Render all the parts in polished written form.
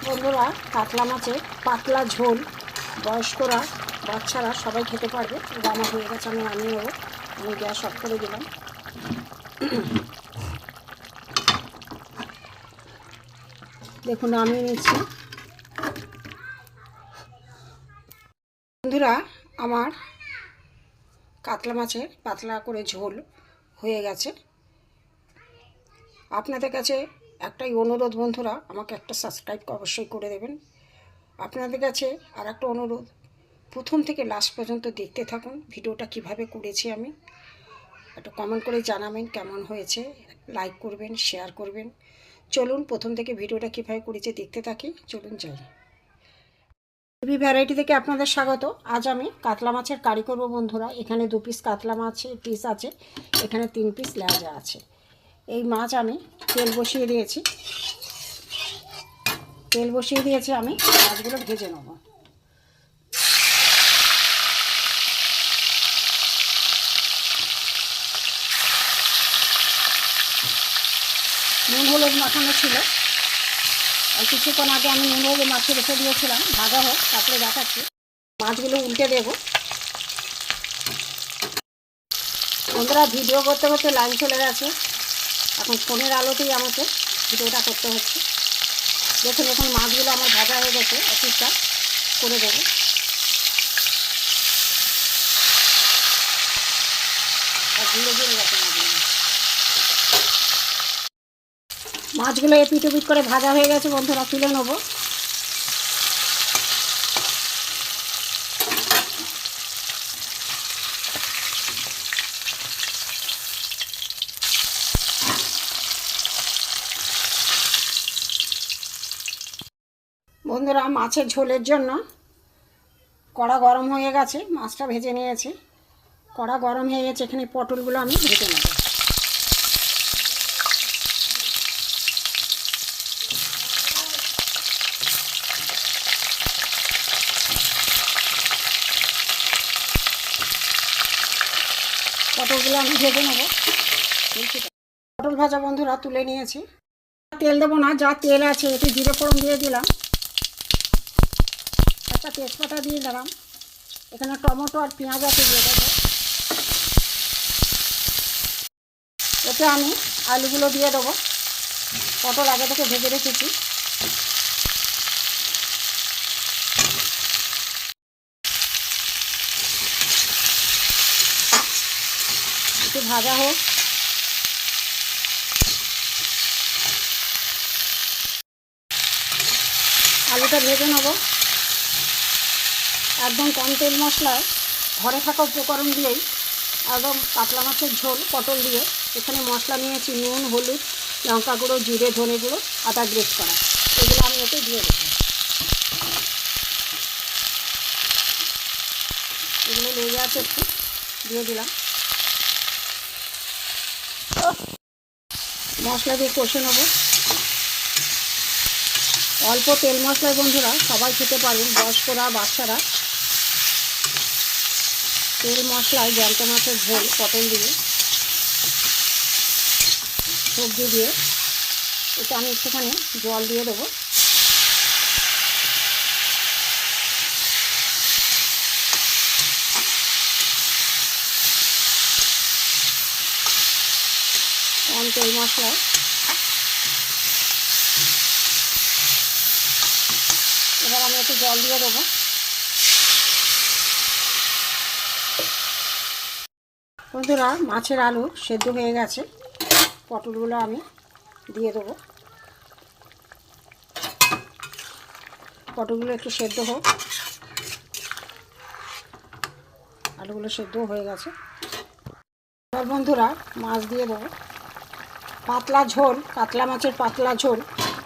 বন্ধুরা, কাতলা মাছের পাতলা ঝোল বয়স্করা বাচ্চারা সবাই খেতে পারবে। রান্না হয়ে গেছে, আমি নামিয়ে নেবো। আমি গ্যাস অফ করে দিলাম। দেখুন নামিয়ে নিচ্ছি। বন্ধুরা, আমার কাতলা মাছের পাতলা করে ঝোল হয়ে গেছে। আপনাদের কাছে একটাই অনুরোধ বন্ধুরা, আমাকে একটা সাবস্ক্রাইব অবশ্যই করে দেবেন। আপনাদের কাছে আর একটা অনুরোধ, প্রথম থেকে লাস্ট পর্যন্ত দেখতে থাকুন ভিডিওটা কিভাবে করেছি আমি। একটু কমেন্ট করে জানাবেন কেমন হয়েছে, লাইক করবেন, শেয়ার করবেন। চলুন প্রথম থেকে ভিডিওটা কীভাবে করেছি দেখতে থাকি। চলুন যাই। টিভি ভ্যারাইটি থেকে আপনাদের স্বাগত। আজ আমি কাতলা মাছের কারি করব বন্ধুরা। এখানে 2 পিস কাতলা মাছের পিস আছে, এখানে 3 পিস লেজা আছে। এই মাছ আমি তেল বসিয়ে দিয়েছি। আমি মাছগুলো ভেজে নেব। নুন হলুদ মাখানো ছিল, আর কিছুক্ষণ আগে আমি নুন হলুদ মাখিয়ে রেখে দিয়েছিলাম। ভাজা হোক, তারপরে দেখাচ্ছি। মাছগুলো উল্টে দেবো। বন্ধুরা, ভিডিও করতে করতে লাইন চলে গেছে। এখন ফোনের আলোতেই আমাকে ভিডিওটা করতে হচ্ছে। দেখুন এখন মাছগুলো আমার ভাজা হয়ে গেছে, অফিসটা করে দেবো। আর ধীরে ধীরে গেছে মাছগুলো এপিট ওপিট করে ভাজা হয়ে গেছে বন্ধুরা, তুলে নেবো। বন্ধুরা, মাছের ঝোলের জন্য কড়া গরম হয়ে গেছে, মাছটা ভেজে নিয়েছি। কড়া গরম হয়ে গেছে, এখানে পটলগুলো আমি ভেজে নেব। পটলগুলো আমি ভেজে নেব। পটল ভাজা বন্ধুরা তুলে নিয়েছি। তেল দেবো না, যা তেল আছে একটু জিরে ফোড়ন দিয়ে দিলাম, একটা তেজপাতা দিয়ে দিলাম। এখানে টমেটো আর পেঁয়াজ আছে, দিয়ে দেবো। এতে আমি আলুগুলো দিয়ে দেবো। পটল আগে থেকে ভেজে রেখেছি। একটু ভাজা হোক। আলুটা ভেজে নেব একদম কম তেল মশলায়, ঘরে থাকা উপকরণ দিয়েই একদম কাতলা মাছের ঝোল পটল দিয়ে। এখানে মশলা নিয়েছি নুন, হলুদ, লঙ্কা গুঁড়ো, জিরে, ধনে গুঁড়ো, আদা গ্রেট করা। এগুলো আমি এতে দিয়ে দেবো। এগুলো লেগে আছে, একটু দিয়ে দিলাম। মশলা দিয়ে কষে নেব। অল্প তেল মশলায় বন্ধুরা সবাই খেতে পারবেন, বয়স্করা বাচ্চারা। তেল মশলায় জ্যান্ত মাছের ঝোল পটল দিয়ে, সবজি দিয়ে। এটা আমি একটুখানি জল দিয়ে দেবো। কম তেল মশলায়। এবার আমি একটু জল দিয়ে দেবো। বন্ধুরা, মাছের আলু সেদ্ধ হয়ে গেছে, পটলগুলো আমি দিয়ে দেবো। পটলগুলো একটু সেদ্ধ হোক। আলুগুলো সেদ্ধ হয়ে গেছে। এবার বন্ধুরা মাছ দিয়ে দেবো। পাতলা ঝোল, কাতলা মাছের পাতলা ঝোল,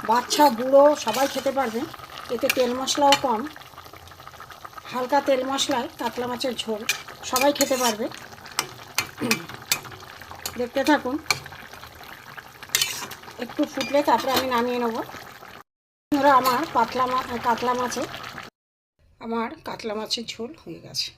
বাচ্চা বুড়ো সবাই খেতে পারবেন। এতে তেল মশলাও কম, হালকা তেল মশলায় কাতলা মাছের ঝোল সবাই খেতে পারবে। দেখতে থাকুন। একটু ফুটলে তারপরে আমি নামিয়ে নেব। বন্ধুরা, আমার কাতলা মাছের ঝোল হয়ে গেছে।